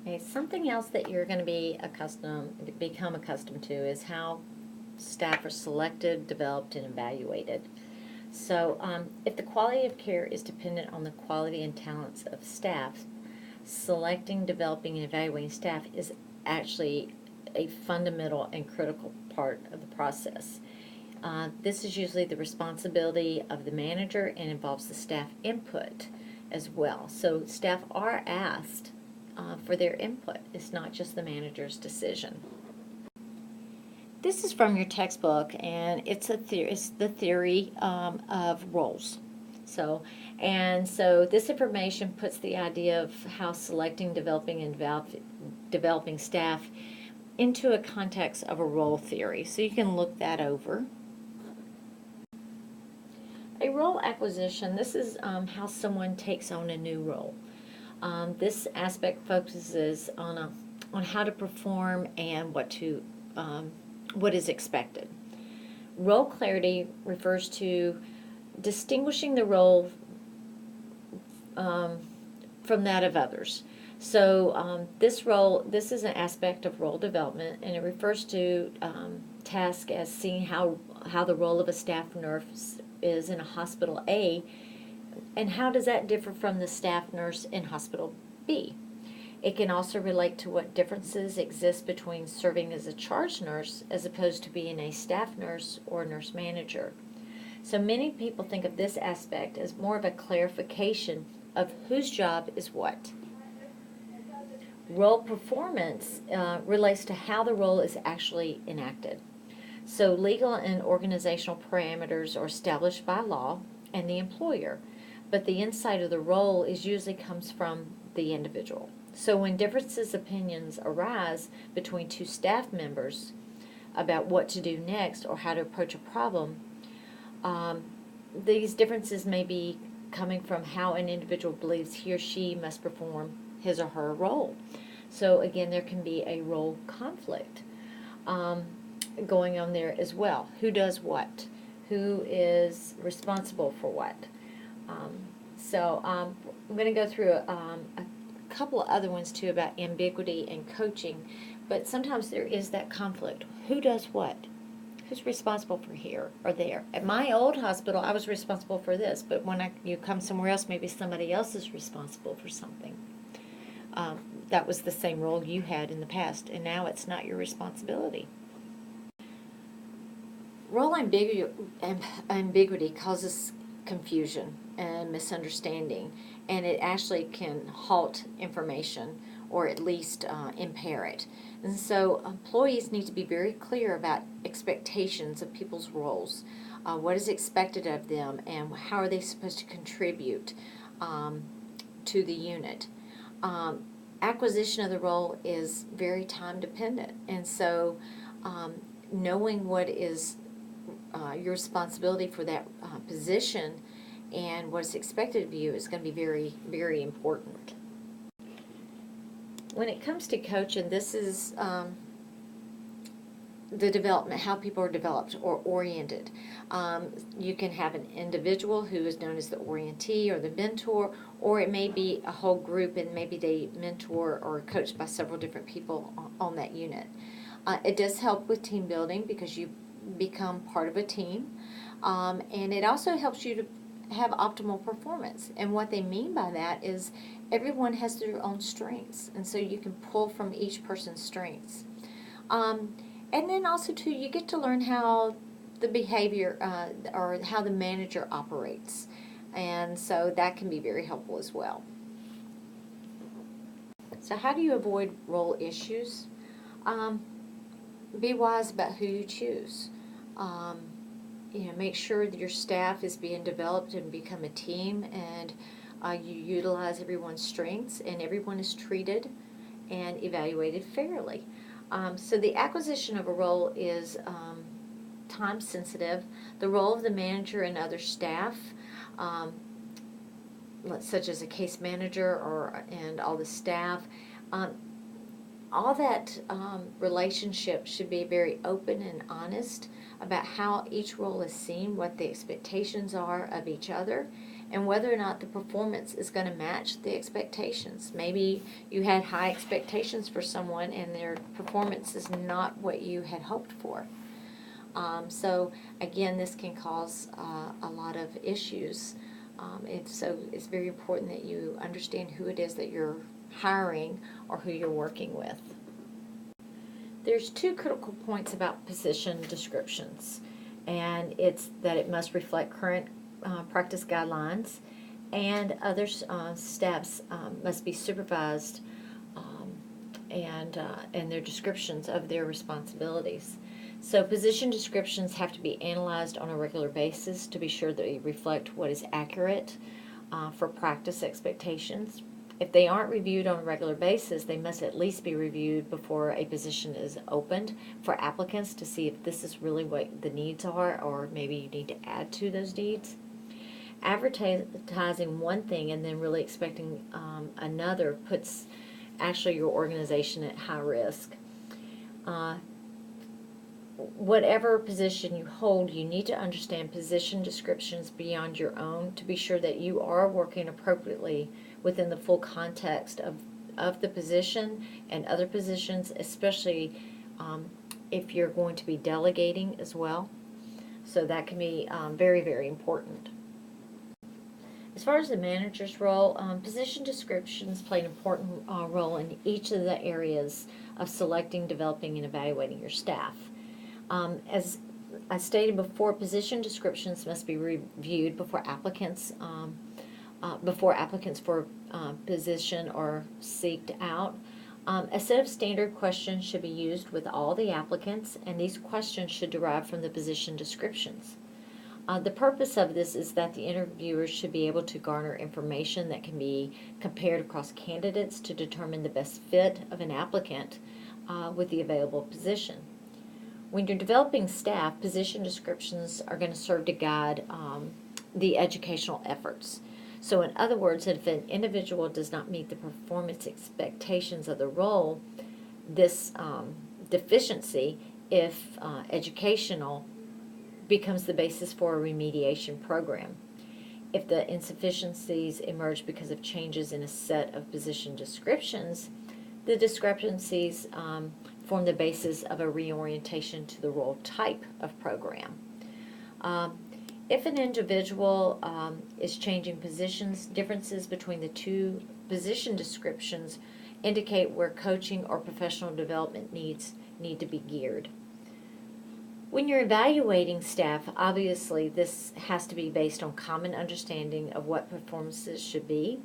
Okay, something else that you're going to become accustomed to is how staff are selected, developed, and evaluated. So, if the quality of care is dependent on the quality and talents of staff, selecting, developing, and evaluating staff is actually a fundamental and critical part of the process. This is usually the responsibility of the manager and involves the staff input as well. So staff are asked for their input. It's not just the manager's decision. This is from your textbook, and it's the theory of roles. So this information puts the idea of how selecting, developing, and developing staff into a context of a role theory. So you can look that over. A role acquisition, this is how someone takes on a new role. This aspect focuses on how to perform and what is expected. Role clarity refers to distinguishing the role from that of others. So this is an aspect of role development, and it refers to task as seeing how the role of a staff nurse is in a hospital A, and how does that differ from the staff nurse in hospital B. It can also relate to what differences exist between serving as a charge nurse as opposed to being a staff nurse or nurse manager. So many people think of this aspect as more of a clarification of whose job is what. Role performance relates to how the role is actually enacted. So legal and organizational parameters are established by law and the employer, but the insight of the role usually comes from the individual. So when differences opinions arise between two staff members about what to do next or how to approach a problem, these differences may be coming from how an individual believes he or she must perform his or her role. So again, there can be a role conflict going on there as well. Who does what? Who is responsible for what? I'm going to go through a couple of other ones too about ambiguity and coaching, but sometimes there is that conflict. Who does what? Who's responsible for here or there? At my old hospital, I was responsible for this, but when you come somewhere else, maybe somebody else is responsible for something. That was the same role you had in the past, and now it's not your responsibility. Role ambiguity causes confusion and misunderstanding, and it actually can halt information or at least impair it. And so employees need to be very clear about expectations of people's roles, what is expected of them, and how are they supposed to contribute to the unit. Acquisition of the role is very time dependent, and so knowing what is your responsibility for that position and what is expected of you is going to be very, very important. When it comes to coaching, this is the development, how people are developed or oriented. You can have an individual who is known as the orientee or the mentor, or it may be a whole group and maybe they mentor or are coached by several different people on that unit. It does help with team building because you become part of a team, and it also helps you to have optimal performance. And what they mean by that is everyone has their own strengths, and so you can pull from each person's strengths. And then also too, you get to learn how the behavior or how the manager operates, and so that can be very helpful as well. So how do you avoid role issues? Be wise about who you choose. Make sure that your staff is being developed and become a team, and you utilize everyone's strengths, and everyone is treated and evaluated fairly. So the acquisition of a role is time sensitive. The role of the manager and other staff, such as a case manager and all the staff, all that relationship should be very open and honest about how each role is seen, what the expectations are of each other, and whether or not the performance is going to match the expectations. Maybe you had high expectations for someone and their performance is not what you had hoped for. So again, this can cause a lot of issues. So it's very important that you understand who it is that you're hiring or who you're working with. There's two critical points about position descriptions, and it's that it must reflect current practice guidelines, and other staffs must be supervised and their descriptions of their responsibilities. So position descriptions have to be analyzed on a regular basis to be sure that they reflect what is accurate for practice expectations. If they aren't reviewed on a regular basis, they must at least be reviewed before a position is opened for applicants to see if this is really what the needs are, or maybe you need to add to those needs. Advertising one thing and then really expecting another puts actually your organization at high risk. Whatever position you hold, you need to understand position descriptions beyond your own to be sure that you are working appropriately within the full context of the position and other positions, especially if you're going to be delegating as well. So that can be very, very important. As far as the manager's role, position descriptions play an important role in each of the areas of selecting, developing, and evaluating your staff. As I stated before, position descriptions must be reviewed before applicants for position are seeked out. A set of standard questions should be used with all the applicants, and these questions should derive from the position descriptions. The purpose of this is that the interviewers should be able to garner information that can be compared across candidates to determine the best fit of an applicant with the available position. When you're developing staff, position descriptions are going to serve to guide the educational efforts. So in other words, if an individual does not meet the performance expectations of the role, this deficiency, if educational, becomes the basis for a remediation program. If the insufficiencies emerge because of changes in a set of position descriptions, the discrepancies form the basis of a reorientation to the role type of program. If an individual is changing positions, differences between the two position descriptions indicate where coaching or professional development needs need to be geared. When you're evaluating staff, obviously this has to be based on common understanding of what performances should be.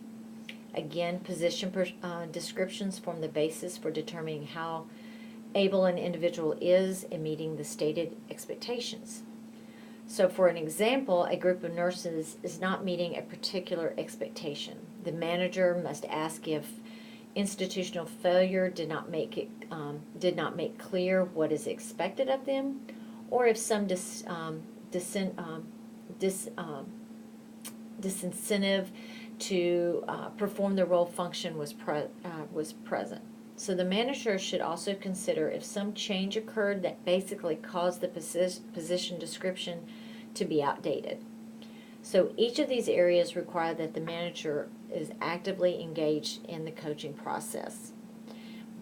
Again, position descriptions form the basis for determining how able an individual is in meeting the stated expectations. So for an example, a group of nurses is not meeting a particular expectation. The manager must ask if institutional failure did not make clear what is expected of them, or if some disincentive to perform the role function was present. So the manager should also consider if some change occurred that basically caused the position description to be outdated. So each of these areas require that the manager is actively engaged in the coaching process.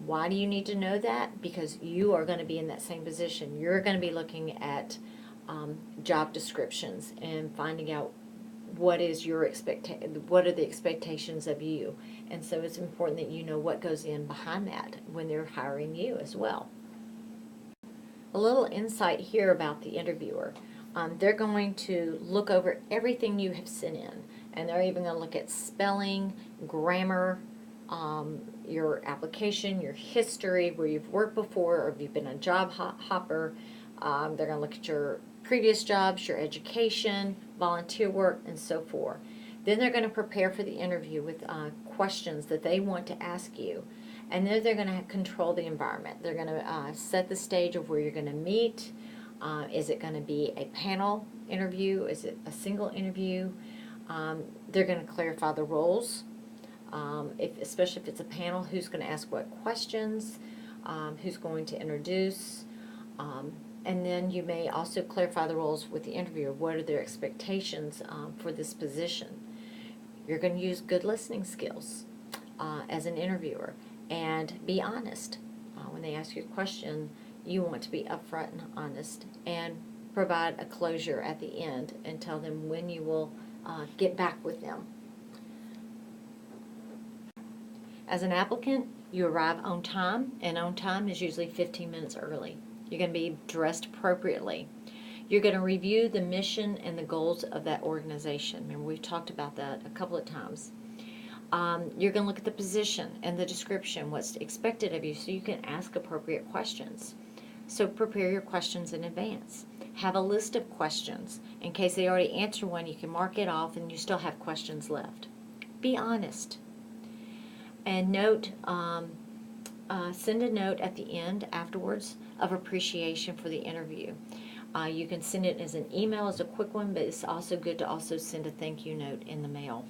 Why do you need to know that? Because you are going to be in that same position. You're going to be looking at job descriptions and finding out what are the expectations of you. And so it's important that you know what goes in behind that when they're hiring you as well. A little insight here about the interviewer. They're going to look over everything you have sent in, and they're even going to look at spelling, grammar, your application, your history, where you've worked before, or if you've been a job hopper. They're going to look at your previous jobs, your education, volunteer work, and so forth. Then they're going to prepare for the interview with questions that they want to ask you. And then they're going to control the environment. They're going to set the stage of where you're going to meet. Is it going to be a panel interview? Is it a single interview? They're going to clarify the roles. Especially if it's a panel, who's going to ask what questions, who's going to introduce. And then you may also clarify the roles with the interviewer. What are their expectations for this position? You're going to use good listening skills as an interviewer, and be honest. When they ask you a question, you want to be upfront and honest, and provide a closure at the end and tell them when you will get back with them. As an applicant, you arrive on time, and on time is usually 15 minutes early. You're going to be dressed appropriately. You're going to review the mission and the goals of that organization. Remember, we've talked about that a couple of times. You're going to look at the position and the description, what's expected of you, so you can ask appropriate questions. So prepare your questions in advance. Have a list of questions. In case they already answer one, you can mark it off and you still have questions left. Be honest. And send a note at the end afterwards of appreciation for the interview. You can send it as an email, as a quick one, but it's also good to also send a thank you note in the mail.